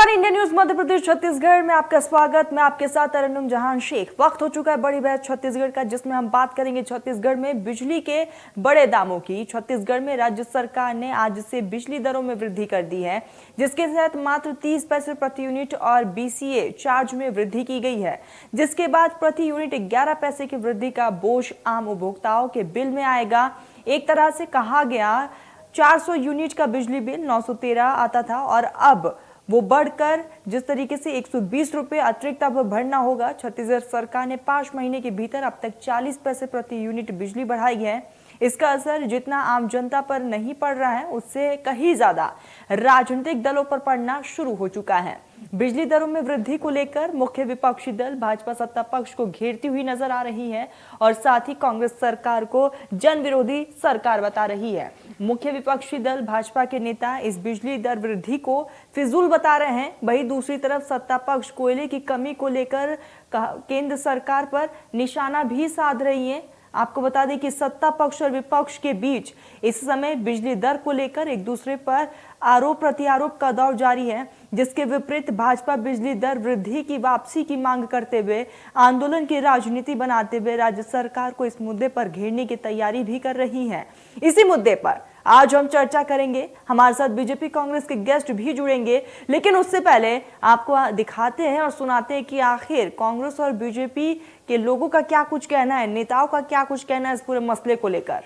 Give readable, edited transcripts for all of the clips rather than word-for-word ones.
नमस्कार, India news Madhya Pradesh Chhattisgarh में आपका स्वागत। मैं आपके साथ तरन्नुम जहां शेख। वक्त हो चुका है बड़ी बहस छत्तीसगढ़ का, जिसमें हम बात करेंगे छत्तीसगढ़ में बिजली के बड़े दामों की। छत्तीसगढ़ में राज्य सरकार ने आज से बिजली दरों में वृद्धि कर दी है, जिसके तहत मात्र 30 पैसे प्रति यूनिट और बीसीए चार्ज में वृद्धि की गई है, जिसके बाद प्रति यूनिट 11 पैसे की वृद्धि का बोझ आम उपभोक्ताओं के बिल में आएगा। एक तरह से कहा गया 400 यूनिट का बिजली बिल 913 आता था और अब वो बढ़कर जिस तरीके से 120 रुपए अतिरिक्त अब भरना होगा। छत्तीसगढ़ सरकार ने 5 महीने के भीतर अब तक 40 पैसे प्रति यूनिट बिजली बढ़ाई है। इसका असर जितना आम जनता पर नहीं पड़ रहा है, उससे कहीं ज्यादा राजनीतिक दलों पर पड़ना शुरू हो चुका है। बिजली दरों में वृद्धि को लेकर मुख्य विपक्षी दल भाजपा सत्ता पक्ष को घेरती हुई नजर आ रही है और साथ ही कांग्रेस सरकार को जन विरोधी सरकार बता रही है। मुख्य विपक्षी दल भाजपा के नेता इस बिजली दर वृद्धि को फिजूल बता रहे हैं। वहीं दूसरी तरफ सत्ता पक्ष कोयले की कमी को लेकर केंद्र सरकार पर निशाना भी साध रही है। आपको बता दें कि सत्ता पक्ष और विपक्ष के बीच इस समय बिजली दर को लेकर एक दूसरे पर आरोप प्रत्यारोप का दौर जारी है, जिसके विपरीत भाजपा बिजली दर वृद्धि की वापसी की मांग करते हुए आंदोलन की राजनीति बनाते हुए राज्य सरकार को इस मुद्दे पर घेरने की तैयारी भी कर रही है। इसी मुद्दे पर आज हम चर्चा करेंगे। हमारे साथ बीजेपी कांग्रेस के गेस्ट भी जुड़ेंगे, लेकिन उससे पहले आपको दिखाते हैं और सुनाते हैं कि आखिर कांग्रेस और बीजेपी के लोगों का क्या कुछ कहना है, नेताओं का क्या कुछ कहना है इस पूरे मसले को लेकर।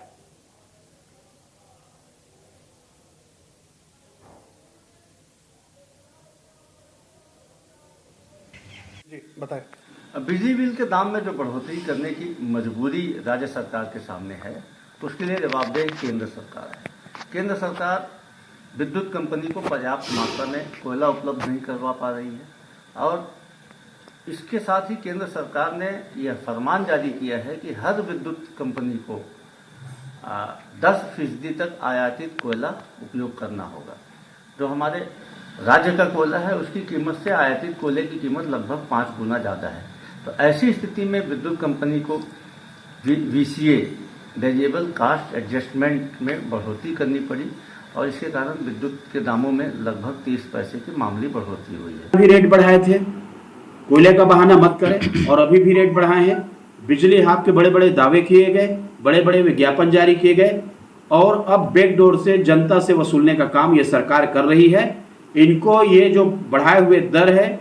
बताएं। बिजली बिल के दाम में जो बढ़ोतरी करने की मजबूरी राज्य सरकार के सामने है, तो उसके लिए जवाबदेह केंद्र सरकार है। केंद्र सरकार विद्युत कंपनी को पर्याप्त मात्रा में कोयला उपलब्ध नहीं करवा पा रही है और इसके साथ ही केंद्र सरकार ने यह फरमान जारी किया है कि हर विद्युत कंपनी को 10% तक आयातित कोयला उपयोग करना होगा। जो हमारे राज्य का कोयला है, उसकी कीमत से आयातित कोयले की कीमत लगभग 5 गुना ज़्यादा है। तो ऐसी स्थिति में विद्युत कंपनी को वीसीए वेरिएबल कास्ट एडजस्टमेंट में बढ़ोतरी करनी पड़ी और इसके कारण विद्युत के दामों में लगभग 30 पैसे की मामूली बढ़ोतरी हुई है। अभी रेट बढ़ाए थे, कोयले का बहाना मत करें, और अभी भी रेट बढ़ाए हैं। बिजली हाफ के बड़े बड़े दावे किए गए, बड़े बड़े विज्ञापन जारी किए गए और अब बैकडोर से जनता से वसूलने का काम ये सरकार कर रही है। इनको ये जो बढ़ाए हुए दर है,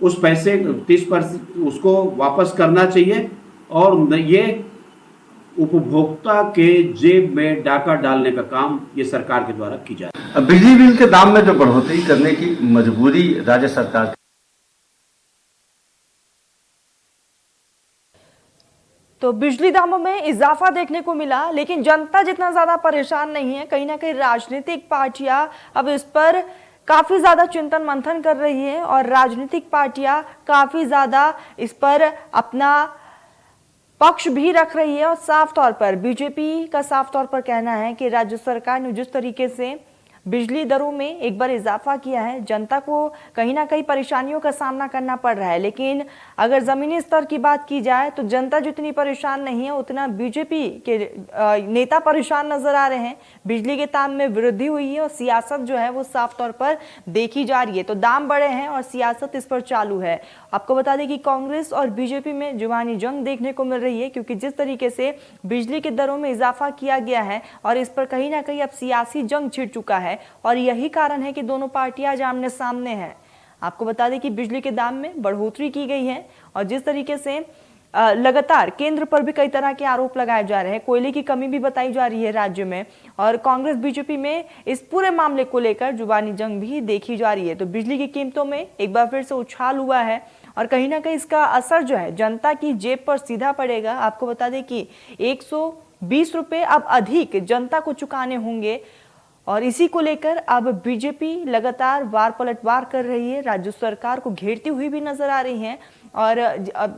उस पैसे 30% उसको वापस करना चाहिए और ये उपभोक्ता के जेब में डाका डालने का काम ये सरकार के द्वारा की जाए। बिजली बिल के दाम में जो बढ़ोतरी करने की मजबूरी राज्य सरकार तो बिजली दामों में इजाफा देखने को मिला, लेकिन जनता जितना ज्यादा परेशान नहीं है। कहीं ना कहीं राजनीतिक पार्टियां अब इस पर काफी ज्यादा चिंतन मंथन कर रही है और राजनीतिक पार्टियां काफी ज्यादा इस पर अपना पक्ष भी रख रही है। और साफ तौर पर बीजेपी का साफ तौर पर कहना है कि राज्य सरकार ने जिस तरीके से बिजली दरों में एक बार इजाफा किया है, जनता को कहीं ना कहीं परेशानियों का सामना करना पड़ रहा है। लेकिन अगर जमीनी स्तर की बात की जाए तो जनता जितनी परेशान नहीं है, उतना बीजेपी के नेता परेशान नजर आ रहे हैं। बिजली के दाम में वृद्धि हुई है और सियासत जो है वो साफ तौर पर देखी जा रही है। तो दाम बढ़े हैं और सियासत इस पर चालू है। आपको बता दें कि कांग्रेस और बीजेपी में जुबानी जंग देखने को मिल रही है, क्योंकि जिस तरीके से बिजली के दरों में इजाफा किया गया है और इस पर कहीं ना कहीं अब सियासी जंग छिड़ चुका है और यही कारण है कि दोनों पार्टियां आज आमने सामने हैं। आपको बता दें कि बिजली के दाम में बढ़ोतरी की गई है और जिस तरीके से लगातार केंद्र पर भी कई तरह के आरोप लगाए जा रहे हैं, कोयले की कमी भी बताई जा रही है राज्य में और कांग्रेस बीजेपी में इस पूरे मामले को लेकर जुबानी जंग भी देखी जा रही है। तो बिजली की कीमतों में एक बार फिर से उछाल हुआ है और कहीं ना कहीं इसका असर जो है जनता की जेब पर सीधा पड़ेगा। आपको बता दें कि 120 रुपए अब अधिक जनता को चुकाने होंगे और इसी को लेकर अब बीजेपी लगातार वार पलटवार कर रही है, राज्य सरकार को घेरती हुई भी नजर आ रही है और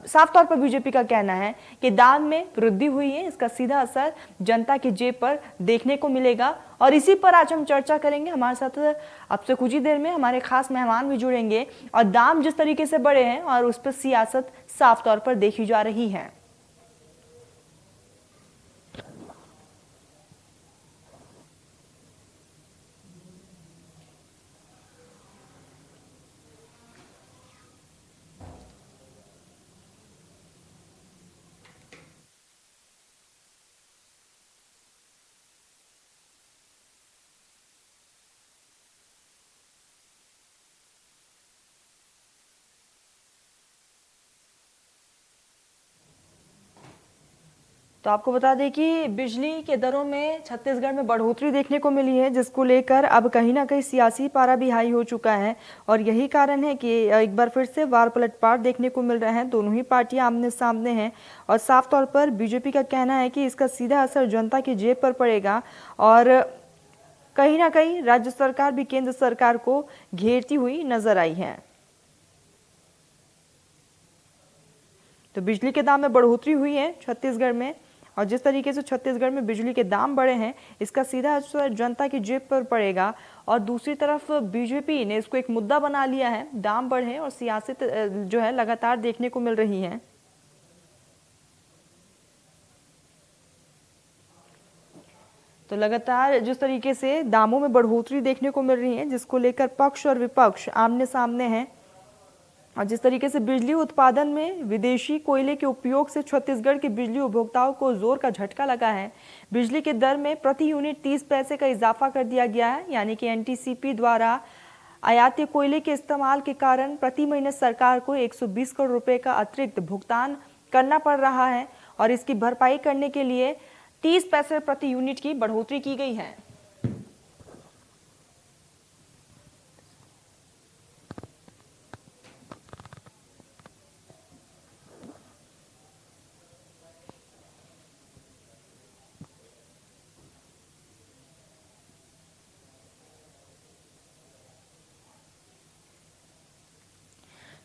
साफ तौर पर बीजेपी का कहना है कि दाम में वृद्धि हुई है, इसका सीधा असर जनता की जेब पर देखने को मिलेगा और इसी पर आज हम चर्चा करेंगे। हमारे साथ अब से कुछ ही देर में हमारे खास मेहमान भी जुड़ेंगे और दाम जिस तरीके से बढ़े हैं और उस पर सियासत साफ तौर पर देखी जा रही है। तो आपको बता दें कि बिजली के दरों में छत्तीसगढ़ में बढ़ोतरी देखने को मिली है, जिसको लेकर अब कहीं ना कहीं सियासी पारा भी हाई हो चुका है। और यही कारण है कि एक बार फिर से वार पलटवार देखने को मिल रहे हैं। दोनों ही पार्टियां आमने सामने हैं और साफ तौर पर बीजेपी का कहना है कि इसका सीधा असर जनता की जेब पर पड़ेगा और कहीं ना कहीं राज्य सरकार भी केंद्र सरकार को घेरती हुई नजर आई है। तो बिजली के दाम में बढ़ोतरी हुई है छत्तीसगढ़ में, और जिस तरीके से छत्तीसगढ़ में बिजली के दाम बढ़े हैं, इसका सीधा असर जनता की जेब पर पड़ेगा। और दूसरी तरफ बीजेपी ने इसको एक मुद्दा बना लिया है, दाम बढ़े और सियासत जो है लगातार देखने को मिल रही है। तो लगातार जिस तरीके से दामों में बढ़ोतरी देखने को मिल रही है, जिसको लेकर पक्ष और विपक्ष आमने सामने हैं, और जिस तरीके से बिजली उत्पादन में विदेशी कोयले के उपयोग से छत्तीसगढ़ के बिजली उपभोक्ताओं को जोर का झटका लगा है। बिजली के दर में प्रति यूनिट 30 पैसे का इजाफा कर दिया गया है, यानी कि एनटीसीपी द्वारा आयातीय कोयले के इस्तेमाल के कारण प्रति महीने सरकार को 120 करोड़ रुपए का अतिरिक्त भुगतान करना पड़ रहा है और इसकी भरपाई करने के लिए 30 पैसे प्रति यूनिट की बढ़ोतरी की गई है।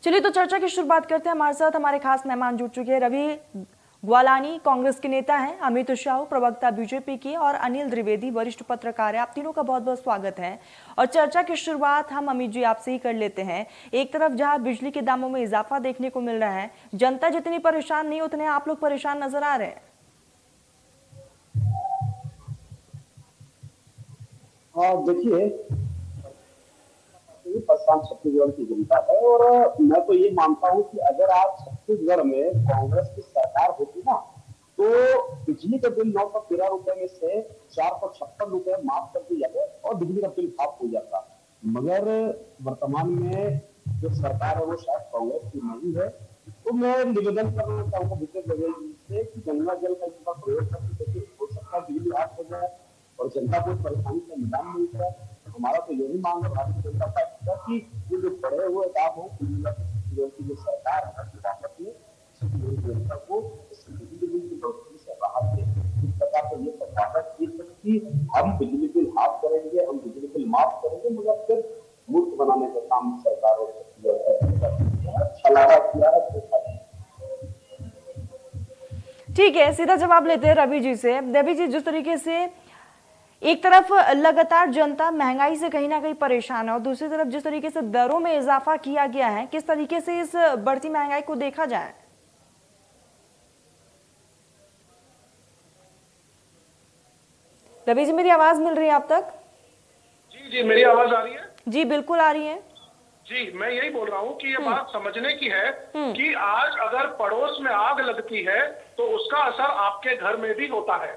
चलिए तो चर्चा की शुरुआत करते हैं। हमारे साथ हमारे खास मेहमान जुड़ चुके हैं। रवि ग्वालानी कांग्रेस के नेता हैं, अमित शाह प्रवक्ता बीजेपी की और अनिल द्विवेदी वरिष्ठ पत्रकार है। आप तीनों का बहुत बहुत स्वागत है। और चर्चा की शुरुआत हम अमित जी आपसे ही कर लेते हैं। एक तरफ जहां बिजली के दामों में इजाफा देखने को मिल रहा है, जनता जितनी परेशान नहीं उतने आप लोग परेशान नजर आ रहे हैं। देखिए, परेशान छत्तीसगढ़ की जनता है और मैं तो ये मानता हूँ कि अगर आज छत्तीसगढ़ में कांग्रेस की सरकार होती ना, तो बिजली का बिल 913 रुपए में से 456 रुपए माफ कर दिए जाते और बिजली का बिल माफ हो जाता। मगर वर्तमान में जो सरकार है वो शायद कांग्रेस की नहीं है। तो मैं निवेदन करना चाहूंगा विशेष से कि गंगा जल का इसका प्रयोग करके हो सकता है बिजली हाथ हो जाए और जनता को परेशानी का निदान मिल जाए। हमारा तो यही मांग है भारतीय जनता पार्टी का कि ये जो बढ़े हुए दाम हो की जो सरकार है जनता को बिजली बिल की बढ़ोतरी से राहत दे। इस प्रकार से ये सरकार कि हम बिजली बिल हाफ करेंगे, हम बिजली बिल माफ करेंगे, मगर फिर मुफ्त बनाने का काम सरकार छलावा किया है। ठीक है, सीधा जवाब लेते हैं रवि जी से। रवि जी, जिस तरीके से एक तरफ लगातार जनता महंगाई से कहीं ना कहीं परेशान है और दूसरी तरफ जिस तरीके से दरों में इजाफा किया गया है, किस तरीके से इस बढ़ती महंगाई को देखा जाए? रवि जी, मेरी आवाज मिल रही है आप तक? जी जी, मेरी आवाज आ रही है? जी बिल्कुल आ रही है। जी, मैं यही बोल रहा हूँ कि ये बात समझने की है कि आज अगर पड़ोस में आग लगती है तो उसका असर आपके घर में भी होता है।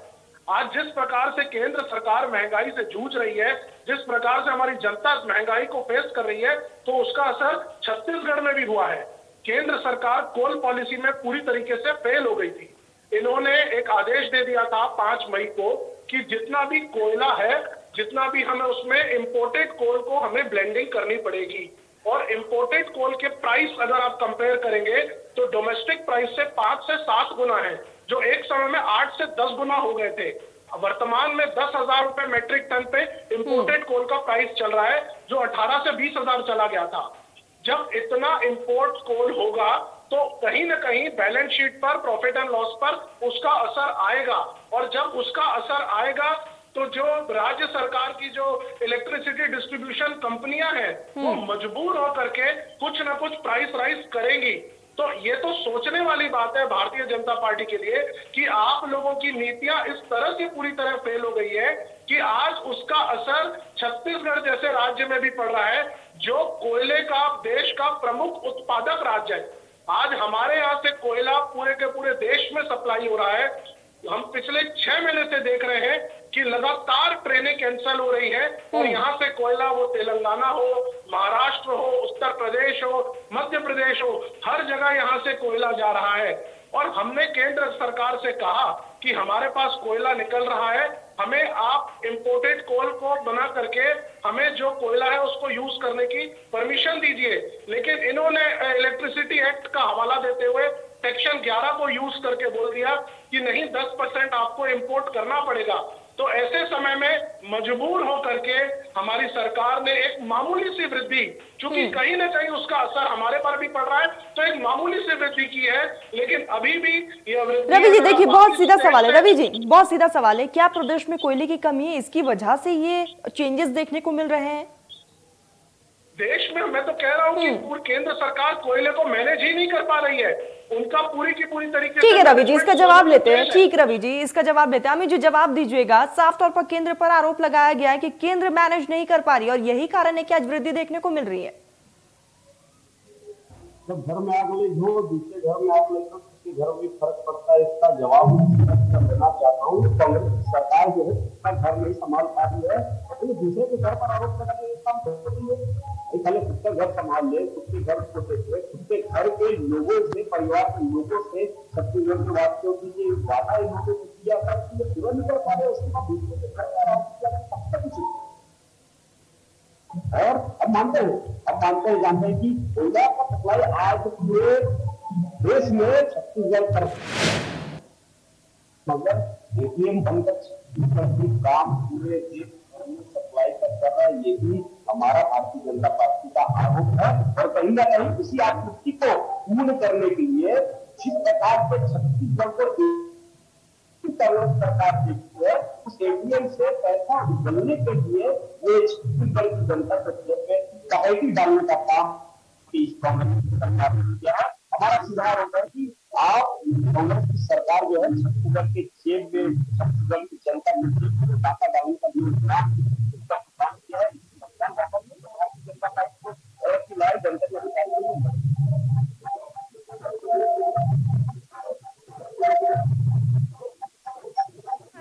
आज जिस प्रकार से केंद्र सरकार महंगाई से जूझ रही है, जिस प्रकार से हमारी जनता महंगाई को फेस कर रही है, तो उसका असर छत्तीसगढ़ में भी हुआ है। केंद्र सरकार कोल पॉलिसी में पूरी तरीके से फेल हो गई थी। इन्होंने एक आदेश दे दिया था 5 मई को कि जितना भी कोयला है, जितना भी हमें उसमें इंपोर्टेड कोल को हमें ब्लेंडिंग करनी पड़ेगी। और इंपोर्टेड कोल के प्राइस अगर आप कंपेयर करेंगे तो डोमेस्टिक प्राइस से 5 से 7 गुना है, जो एक समय में 8 से 10 गुना हो गए थे। वर्तमान में 10,000 रुपए मेट्रिक टन पे इंपोर्टेड कोल का प्राइस चल रहा है, जो 18 से 20,000 चला गया था। जब इतना इंपोर्ट कोल होगा तो कहीं ना कहीं बैलेंस शीट पर, प्रॉफिट एंड लॉस पर उसका असर आएगा। और जब उसका असर आएगा तो जो राज्य सरकार की जो इलेक्ट्रिसिटी डिस्ट्रीब्यूशन कंपनियां हैं वो मजबूर होकर के कुछ ना कुछ प्राइस राइज करेंगी। तो ये तो सोचने वाली बात है भारतीय जनता पार्टी के लिए कि आप लोगों की नीतियां इस तरह से पूरी तरह फेल हो गई है कि आज उसका असर छत्तीसगढ़ जैसे राज्य में भी पड़ रहा है, जो कोयले का देश का प्रमुख उत्पादक राज्य है। आज हमारे यहाँ से कोयला पूरे के पूरे देश में सप्लाई हो रहा है। हम पिछले 6 महीने से देख रहे हैं कि लगातार ट्रेनें कैंसिल हो रही हैं और यहाँ से कोयला, वो तेलंगाना हो, महाराष्ट्र हो, उत्तर प्रदेश हो, मध्य प्रदेश हो, हर जगह यहाँ से कोयला जा रहा है। और हमने केंद्र सरकार से कहा कि हमारे पास कोयला निकल रहा है, हमें आप इंपोर्टेड कोल को बना करके हमें जो कोयला है उसको यूज करने की परमिशन दीजिए। लेकिन इन्होंने इलेक्ट्रिसिटी एक्ट का हवाला देते हुए सेक्शन 11 को यूज करके बोल दिया कि नहीं 10% आपको इंपोर्ट करना पड़ेगा। तो ऐसे समय में मजबूर होकर के हमारी सरकार ने एक मामूली सी वृद्धि, चूंकि कहीं ना कहीं उसका असर हमारे पर भी पड़ रहा है, तो एक मामूली सी वृद्धि की है। लेकिन अभी भी यह वृद्धि, रवि जी देखिए, बहुत सीधा सवाल है रवि जी, बहुत सीधा सवाल है, क्या प्रदेश में कोयले की कमी है, इसकी वजह से ये चेंजेस देखने को मिल रहे हैं? देश में मैं तो कह रहा हूँ कि पूरी केंद्र सरकार कोयले को मैनेज ही नहीं कर पा रही है। उनका पूरी की पूरी तरीके से। ठीक है रवि जी, इसका जवाब लेते हैं। ठीक रवि जी, इसका जवाब लेते हैं। अमित जी जवाब दीजिएगा। साफ तौर पर केंद्र पर आरोप लगाया गया है कि केंद्र मैनेज नहीं कर पा रही और यही कारण है कि आज वृद्धि देखने को मिल रही है। जब घर में आग लगी हो, दूसरे घर में आग लगी हो, उसके घर में फर्क पड़ता है। इसका जवाब मैं देना चाहता हूँ। कांग्रेस की सरकार जो है अपना घर नहीं संभाल पा रही है, तो दूसरे के घर पर आरोप लगाने का काम कर रही है। पहले खुद का घर संभाल ले, खुद के घर को देखे, खुद के घर के लोगों से, परिवार के लोगों से छत्तीसगढ़ के वासियों की जो वादा इन्होंने किया था कि ये पूरा नहीं कर पा रहे, उसके बाद दूसरे के घर पर आरोप किया। और अब मानते हैं जानते हैं कि कोयला का सप्लाई आज पूरे देश में छत्तीसगढ़ कर, मगर एटीएम बनकर काम पूरे देश में सप्लाई कर रहा है। ये भी हमारा भारतीय जनता पार्टी का आरोप है। और कहीं ना कहीं इसी आपूर्ति को पूर्ण करने के लिए जिस प्रकार से छत्तीसगढ़ को कांग्रेस सरकार देखती है, उस एटीएम से पैसा निकलने के लिए ये छत्तीसगढ़ की जनता के जेब में कटौती डालने का काम इस कांग्रेस की सरकार ने किया है। हमारा सुझाव होता है कि आप कांग्रेस की सरकार जो है छत्तीसगढ़ के जेब में, छत्तीसगढ़ की जनता के जेब में पैसा डालने का जो उसका काम किया है, भारतीय जनता पार्टी को ऐसी लाए जनता के अधिकार।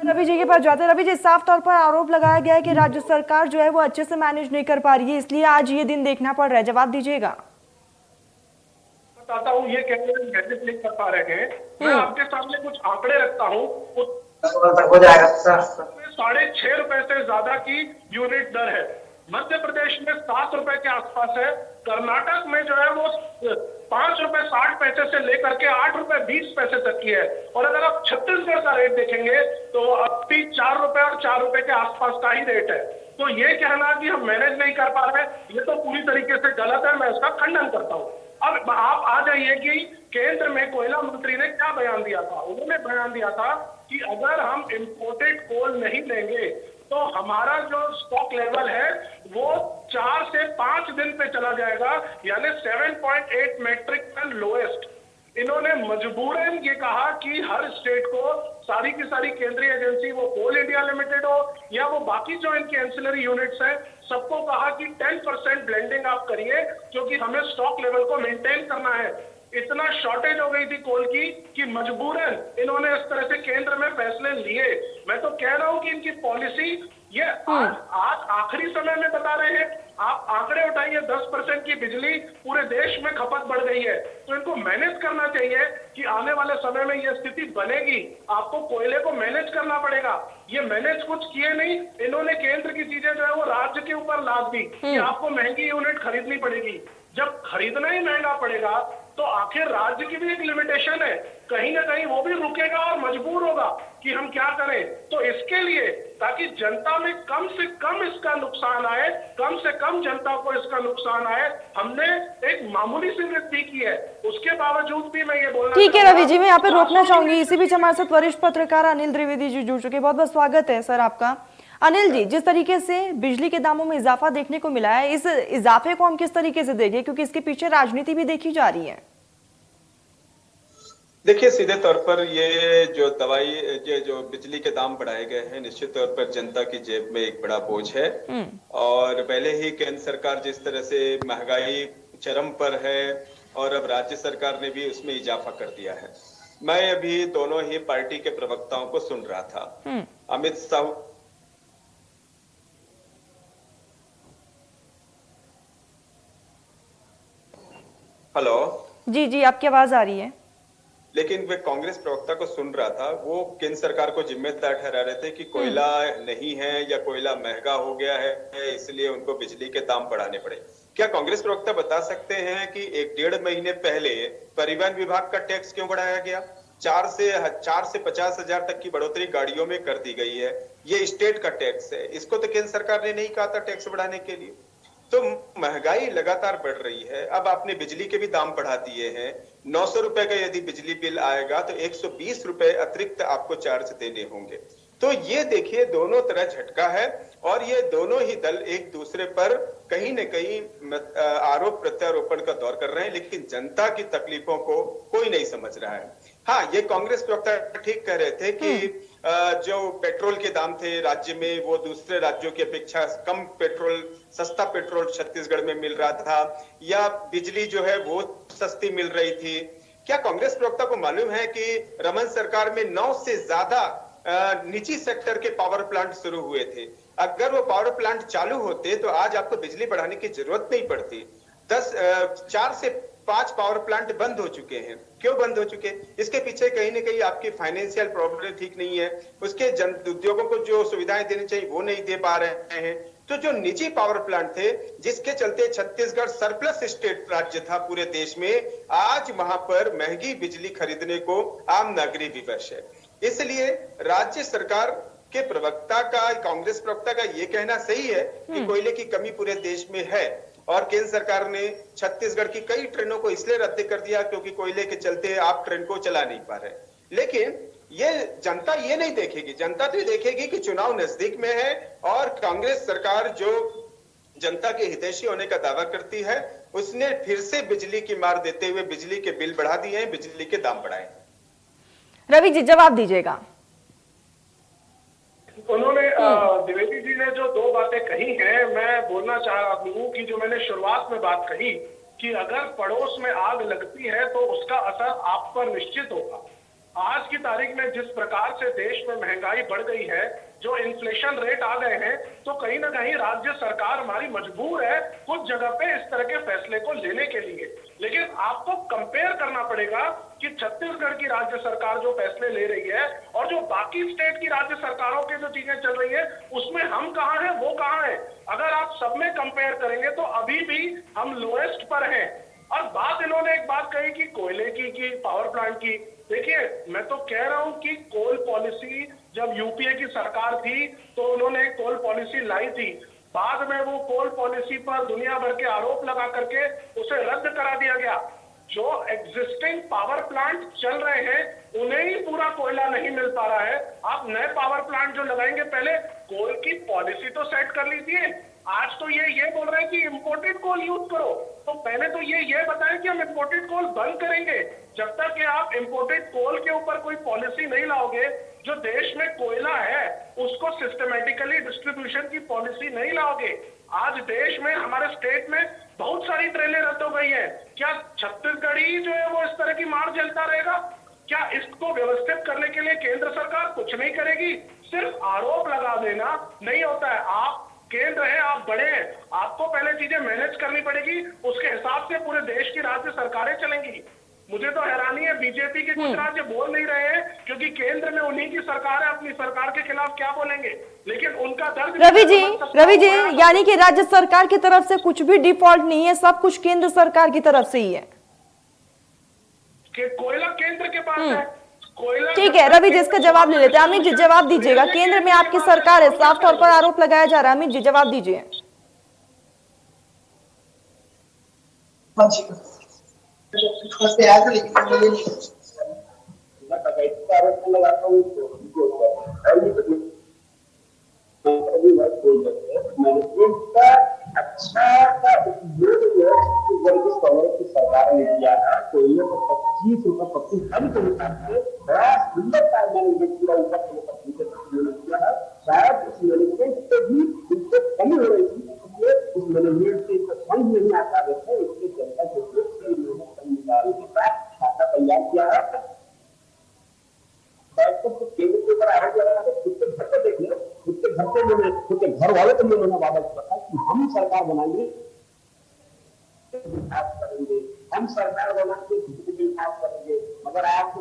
रवि जी के पास जाते हैं। रवि जी, साफ तौर पर आरोप लगाया गया है कि राज्य सरकार जो है वो अच्छे से मैनेज नहीं कर पा रही है, इसलिए आज ये दिन देखना पड़ रहा है। जवाब दीजिएगा। बताता हूँ, ये कैसे मैनेज नहीं कर पा रहे हैं। मैं आपके सामने कुछ आंकड़े रखता हूँ। हो जाएगा। 6.5 रुपए से ज्यादा की यूनिट दर है। मध्य प्रदेश में 7 रुपए के आसपास है। कर्नाटक में जो है वो 5 रुपए 60 पैसे से लेकर के 8 रुपए 20 पैसे तक की है। और अगर आप छत्तीसगढ़ का रेट देखेंगे तो अब भी 4 रुपए और 4 रुपए के आसपास का ही रेट है। तो ये कहना कि हम मैनेज नहीं कर पा रहे, ये तो पूरी तरीके से गलत है। मैं इसका खंडन करता हूँ। अब आप आ जाइए कि केंद्र में कोयला मंत्री ने क्या बयान दिया था। उन्होंने बयान दिया था कि अगर हम इंपोर्टेड कोल नहीं लेंगे तो हमारा जो स्टॉक लेवल है वो 4 से 5 दिन पे चला जाएगा, यानी 7.8 मैट्रिक टन लोएस्ट। इन्होंने मजबूरन ये कहा कि हर स्टेट को सारी की सारी केंद्रीय एजेंसी, वो कोल इंडिया लिमिटेड हो या वो बाकी जो इनकी एंसिलरी यूनिट्स हैं, सबको कहा कि 10% ब्लेंडिंग आप करिए, क्योंकि हमें स्टॉक लेवल को मेंटेन करना है। इतना शॉर्टेज हो गई थी कोल की कि मजबूरन इन्होंने इस तरह से केंद्र में फैसले लिए। मैं तो कह रहा हूं कि इनकी पॉलिसी ये आज आखिरी समय में बता रहे हैं। आप आंकड़े उठाइए, 10% की बिजली पूरे देश में खपत बढ़ गई है। तो इनको मैनेज करना चाहिए कि आने वाले समय में ये स्थिति बनेगी, आपको कोयले को मैनेज करना पड़ेगा। ये मैनेज कुछ किए नहीं, इन्होंने केंद्र की चीजें जो है वो राज्य के ऊपर लाद दी कि आपको महंगी यूनिट खरीदनी पड़ेगी। जब खरीदना ही महंगा पड़ेगा तो आखिर राज्य की भी एक लिमिटेशन है, कहीं ना कहीं वो भी रुकेगा और मजबूर होगा कि हम क्या करें। तो इसके लिए ताकि जनता में कम से कम इसका नुकसान आए, कम से कम जनता को इसका नुकसान आए, हमने एक मामूली सी वृद्धि की है। उसके बावजूद भी मैं ये बोलना, ठीक है रवि जी, मैं यहाँ पे रोकना चाहूंगी। इसी बीच हमारे साथ वरिष्ठ पत्रकार अनिल द्विवेदी जी जुड़ चुके। बहुत बहुत स्वागत है सर आपका। अनिल जी, जिस तरीके से बिजली के दामों में इजाफा देखने को मिला है, इस इजाफे को हम किस तरीके से देखें, क्योंकि इसके पीछे राजनीति भी देखी जा रही है। देखिए, सीधे तौर पर ये जो बिजली के दाम बढ़ाए गए हैं, निश्चित तौर पर जनता की जेब में एक बड़ा बोझ है। और पहले ही केंद्र सरकार जिस तरह से महंगाई चरम पर है और अब राज्य सरकार ने भी उसमें इजाफा कर दिया है। मैं अभी दोनों ही पार्टी के प्रवक्ताओं को सुन रहा था। अमित शाह हेलो जी जी, आपकी आवाज आ रही है। लेकिन वे कांग्रेस प्रवक्ता को सुन रहा था, वो केंद्र सरकार को जिम्मेदार ठहरा रहे थे कि कोयला नहीं है या कोयला महंगा हो गया है इसलिए उनको बिजली के दाम बढ़ाने पड़े। क्या कांग्रेस प्रवक्ता बता सकते हैं कि 1-1.5 महीने पहले परिवहन विभाग का टैक्स क्यों बढ़ाया गया? 4 से 50 हजार तक की बढ़ोतरी गाड़ियों में कर दी गई है। ये स्टेट का टैक्स है, इसको तो केंद्र सरकार ने नहीं कहा था टैक्स बढ़ाने के लिए। तो महंगाई लगातार बढ़ रही है। अब आपने बिजली के भी दाम बढ़ा दिए हैं। 900 रुपए का यदि बिजली बिल आएगा तो 120 रुपए अतिरिक्त आपको चार्ज देने होंगे। तो ये देखिए दोनों तरह झटका है और ये दोनों ही दल एक दूसरे पर कहीं न कहीं आरोप प्रत्यारोपण का दौर कर रहे हैं, लेकिन जनता की तकलीफों को कोई नहीं समझ रहा है। हाँ, ये कांग्रेस प्रवक्ता ठीक कह रहे थे कि जो पेट्रोल के दाम थे राज्य में वो दूसरे राज्यों की अपेक्षा कम पेट्रोल, सस्ता पेट्रोल छत्तीसगढ़ में मिल रहा था या बिजली जो है वो सस्ती मिल रही थी। क्या कांग्रेस प्रवक्ता को मालूम है कि रमन सरकार में 9 से ज्यादा निजी सेक्टर के पावर प्लांट शुरू हुए थे? अगर वो पावर प्लांट चालू होते तो आज आपको बिजली बढ़ाने की जरूरत नहीं पड़ती। 4 से 5 पावर प्लांट बंद हो चुके हैं। क्यों बंद हो चुके? इसके पीछे कहीं ना कहीं आपकी फाइनेंशियल प्रॉब्लम ठीक नहीं है, उसके उद्योगों को जो सुविधाएं देनी चाहिए वो नहीं दे पा रहे हैं। तो जो निजी पावर प्लांट थे जिसके चलते छत्तीसगढ़ सरप्लस स्टेट राज्य था पूरे देश में, आज वहां पर महंगी बिजली खरीदने को आम नागरिक विवश है। इसलिए राज्य सरकार के प्रवक्ता का, कांग्रेस प्रवक्ता का ये कहना सही है कि कोयले की कमी पूरे देश में है और केंद्र सरकार ने छत्तीसगढ़ की कई ट्रेनों को इसलिए रद्द कर दिया क्योंकि कोयले के चलते आप ट्रेन को चला नहीं पा रहे। लेकिन ये जनता ये नहीं देखेगी, जनता तो ये देखेगी कि चुनाव नजदीक में है और कांग्रेस सरकार जो जनता के हितैषी होने का दावा करती है उसने फिर से बिजली की मार देते हुए बिजली के बिल बढ़ा दिए हैं, बिजली के दाम बढ़ाए। रवि जी जवाब दीजिएगा। उन्होंने द्विवेदी जी ने जो 2 बातें कही हैं, मैं बोलना चाह रहा हूं कि जो मैंने शुरुआत में बात कही कि अगर पड़ोस में आग लगती है तो उसका असर आप पर निश्चित होगा। आज की तारीख में जिस प्रकार से देश में महंगाई बढ़ गई है, जो इन्फ्लेशन रेट आ गए हैं, तो कहीं ना कहीं राज्य सरकार हमारी मजबूर है कुछ जगह पे इस तरह के फैसले को लेने के लिए। लेकिन आपको कंपेयर करना पड़ेगा कि छत्तीसगढ़ की राज्य सरकार जो फैसले ले रही है और जो बाकी स्टेट की राज्य सरकारों की जो चीजें चल रही है उसमें हम कहाँ हैं, वो कहाँ है। अगर आप सब में कंपेयर करेंगे तो अभी भी हम लोएस्ट पर हैं। और बात इन्होंने एक बात कही कि कोयले की पावर प्लांट की। देखिए, मैं तो कह रहा हूं कि कोल पॉलिसी जब यूपीए की सरकार थी तो उन्होंने कोल पॉलिसी लाई थी। बाद में वो कोल पॉलिसी पर दुनिया भर के आरोप लगा करके उसे रद्द करा दिया गया। जो एग्जिस्टिंग पावर प्लांट चल रहे हैं उन्हें ही पूरा कोयला नहीं मिल पा रहा है। आप नए पावर प्लांट जो लगाएंगे पहले कोल की पॉलिसी तो सेट कर लीजिए। आज तो ये बोल रहे हैं कि इंपोर्टेड कोल यूज करो, तो पहले तो ये बताएं कि हम इंपोर्टेड कोल बंद करेंगे। जब तक कि आप इंपोर्टेड कोल के ऊपर कोई पॉलिसी नहीं लाओगे, जो देश में कोयला है उसको सिस्टमेटिकली डिस्ट्रीब्यूशन की पॉलिसी नहीं लाओगे। आज देश में, हमारे स्टेट में बहुत सारी ट्रेनें रद्द हो गई है। क्या छत्तीसगढ़ ही जो है वो इस तरह की मार झेलता रहेगा? क्या इसको व्यवस्थित करने के लिए केंद्र सरकार कुछ नहीं करेगी? सिर्फ आरोप लगा देना नहीं होता है। आप केंद्र है, आप बड़े हैं, आपको पहले चीजें मैनेज करनी पड़ेगी, उसके हिसाब से पूरे देश की राज्य सरकारें चलेंगी। मुझे तो हैरानी है बीजेपी के कुछ राज्य बोल नहीं रहे हैं क्योंकि केंद्र में उन्हीं की सरकार है, अपनी सरकार के खिलाफ क्या बोलेंगे, लेकिन उनका दर्द। रवि जी यानी कि राज्य सरकार की तरफ से कुछ भी डिफॉल्ट नहीं है, सब कुछ केंद्र सरकार की तरफ से ही है। कोयला केंद्र के पास है। ठीक है रवि जी, इसका जवाब ले लेते हैं। अमित जी जवाब दीजिएगा। केंद्र में आपकी सरकार है, साफ तौर पर आरोप लगाया जा रहा है। अमित जी जवाब दीजिए। सरकार ने किया था कोयले को 25 रुपए प्रति टन के हिसाब से बड़ा सुंदर मैनेजमेंट पूरा ऊपर किया है। शायद उस मैनेजमेंट से भी उससे कमी हो रही थी, इसलिए उस मैनेजमेंट से समझ नहीं आता है। इसलिए जनता के लोग से निकाल के साथ खाता तैयार किया है। केंद्र के ऊपर आरोप लगा के खुद के घर पे देख लो, खुद के घर पे खुद के घर वालों को मैंने वादा किया था कि हम सरकार बनाएंगे, विकास करेंगे, हम सरकार बना के विकास करेंगे। मगर आप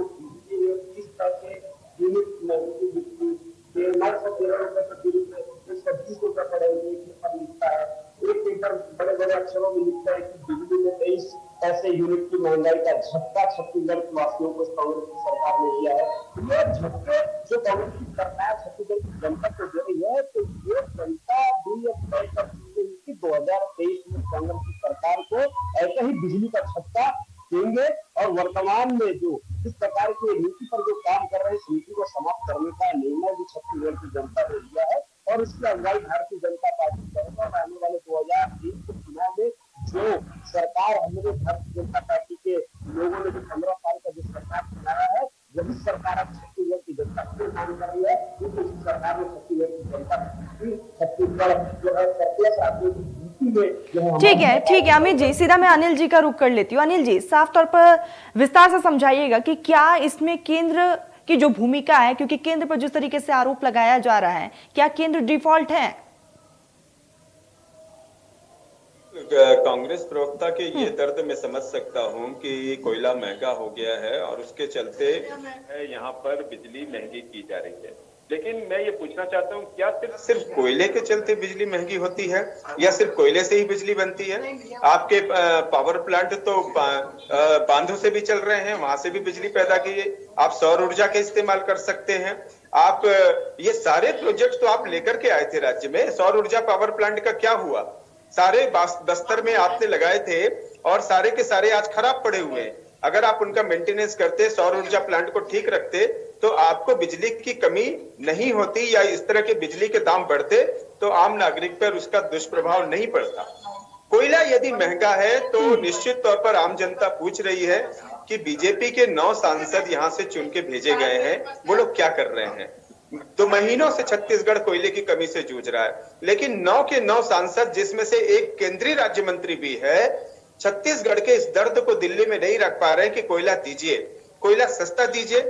यूनिट की महंगाई का झटका छत्तीसगढ़ के वासियों को कांग्रेस की सरकार ने दिया है। ये झटके जो कांग्रेस की सरकार छत्तीसगढ़ की जनता को दे रही है, तो ये जनता भी अब तय कर चुकी है कि 2023 में कांग्रेस की सरकार को ऐसा ही बिजली का झटका देंगे और वर्तमान में जो इस प्रकार की नीति पर जो काम कर रहे हैं, इस नीति को समाप्त करने का निर्णय भी छत्तीसगढ़ की जनता ने लिया है और इसकी अगुवाई भारतीय जनता पार्टी करेगा। आने वाले 2023 के चुनाव में जो सरकार हमने भारतीय जनता पार्टी के लोगों ने जो 15 साल का जो सरकार चलाया है, वही सरकार अब छत्तीसगढ़ की जनता को काम कर रही है, क्योंकि इस सरकार ने छत्तीसगढ़ की जनता छत्तीसगढ़ जो है सरप्लस नीति में। ठीक है अमित जी, सीधा मैं अनिल जी का रुख कर लेती हूँ। अनिल जी, साफ तौर पर विस्तार से समझाइएगा कि क्या इसमें केंद्र की जो भूमिका है, क्योंकि केंद्र पर जिस तरीके से आरोप लगाया जा रहा है, क्या केंद्र डिफॉल्ट है? कांग्रेस प्रवक्ता के ये दर्द मैं समझ सकता हूँ कि कोयला महंगा हो गया है और उसके चलते यहाँ पर बिजली महंगी की जा रही है। लेकिन मैं ये पूछना चाहता हूँ, क्या सिर्फ कोयले के चलते बिजली महंगी होती है या सिर्फ कोयले से ही बिजली बनती है? आपके पावर प्लांट तो बांधों से भी चल रहे हैं, वहां से भी बिजली पैदा की है। आप सौर ऊर्जा का इस्तेमाल कर सकते हैं। आप ये सारे प्रोजेक्ट तो आप लेकर के आए थे राज्य में। सौर ऊर्जा पावर प्लांट का क्या हुआ? सारे बस्तर में आपने लगाए थे और सारे के सारे आज खराब पड़े हुए हैं। अगर आप उनका मेंटेनेंस करते, सौर ऊर्जा प्लांट को ठीक रखते, तो आपको बिजली की कमी नहीं होती या इस तरह के बिजली के दाम बढ़ते तो आम नागरिक पर उसका दुष्प्रभाव नहीं पड़ता। कोयला यदि महंगा है तो निश्चित तौर पर आम जनता पूछ रही है कि बीजेपी के 9 सांसद यहाँ से चुन के भेजे गए हैं, वो लोग क्या कर रहे हैं? तो महीनों से छत्तीसगढ़ कोयले की कमी से जूझ रहा है, लेकिन 9 के 9 सांसद, जिसमें से एक केंद्रीय राज्य मंत्री भी है, छत्तीसगढ़ के इस दर्द को दिल्ली में नहीं रख पा रहे कि कोयला दीजिए, कोयला सस्ता दीजिए।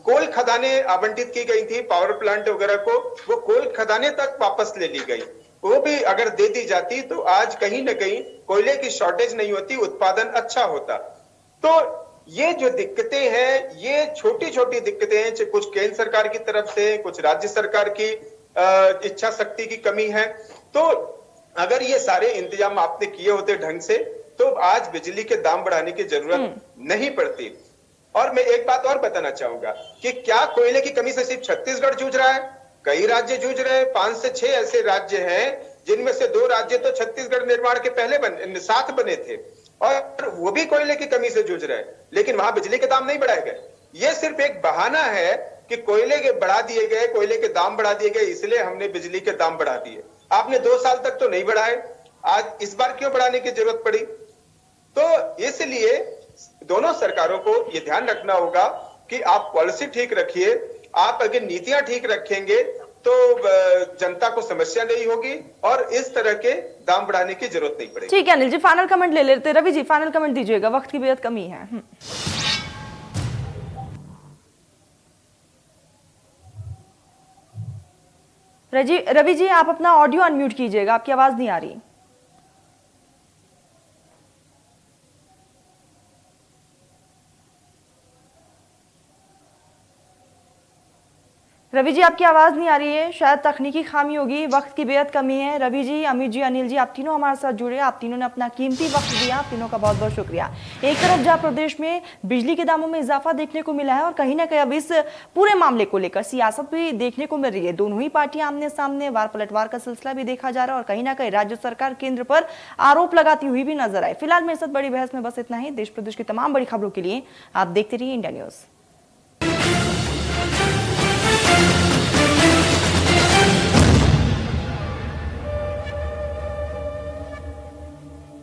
कोल खदानें आवंटित की गई थी पावर प्लांट वगैरह को, वो कोल खदानें तक वापस ले ली गई। वो भी अगर दे दी जाती तो आज कहीं ना कहीं कोयले की शॉर्टेज नहीं होती, उत्पादन अच्छा होता। तो ये जो दिक्कतें हैं, ये छोटी छोटी दिक्कतें हैं, कुछ केंद्र सरकार की तरफ से, कुछ राज्य सरकार की इच्छा शक्ति की कमी है। तो अगर ये सारे इंतजाम आपने किए होते ढंग से तो आज बिजली के दाम बढ़ाने की जरूरत नहीं पड़ती। और मैं एक बात और बताना चाहूंगा कि क्या कोयले की कमी से सिर्फ छत्तीसगढ़ जूझ रहा है? कई राज्य जूझ रहे हैं। 5 से 6 ऐसे राज्य हैं जिनमें से 2 राज्य तो छत्तीसगढ़ निर्माण के पहले साथ बने थे और वो भी कोयले की कमी से जूझ रहे हैं, लेकिन वहां बिजली के दाम नहीं बढ़ाए गए। ये सिर्फ एक बहाना है कि कोयले के बढ़ा दिए गए, कोयले के दाम बढ़ा दिए गए, इसलिए हमने बिजली के दाम बढ़ा दिए। आपने 2 साल तक तो नहीं बढ़ाए, आज इस बार क्यों बढ़ाने की जरूरत पड़ी? तो इसलिए दोनों सरकारों को यह ध्यान रखना होगा कि आप पॉलिसी ठीक रखिए। आप अगर नीतियां ठीक रखेंगे तो जनता को समस्या नहीं होगी और इस तरह के दाम बढ़ाने की जरूरत नहीं पड़ेगी। ठीक है अनिल जी, फाइनल कमेंट ले लेते हैं। रवि जी, फाइनल कमेंट दीजिएगा, वक्त की बेहद कमी है। रवि जी, आप अपना ऑडियो अनम्यूट कीजिएगा, आपकी आवाज नहीं आ रही। रवि जी, आपकी आवाज नहीं आ रही है, शायद तकनीकी खामी होगी, वक्त की बेहद कमी है। रवि जी, अमित जी, अनिल जी, आप तीनों हमारे साथ जुड़े, आप तीनों ने अपना कीमती वक्त दिया, आप तीनों का बहुत बहुत शुक्रिया। एक तरफ जहां प्रदेश में बिजली के दामों में इजाफा देखने को मिला है और कहीं ना कहीं अब इस पूरे मामले को लेकर सियासत भी देखने को मिल रही है। दोनों ही पार्टियां आमने सामने, वार पलटवार का सिलसिला भी देखा जा रहा है और कहीं ना कहीं राज्य सरकार केंद्र पर आरोप लगाती हुई भी नजर आए। फिलहाल मेरे साथ बड़ी बहस में बस इतना ही। देश प्रदेश की तमाम बड़ी खबरों के लिए आप देखते रहिए इंडिया न्यूज।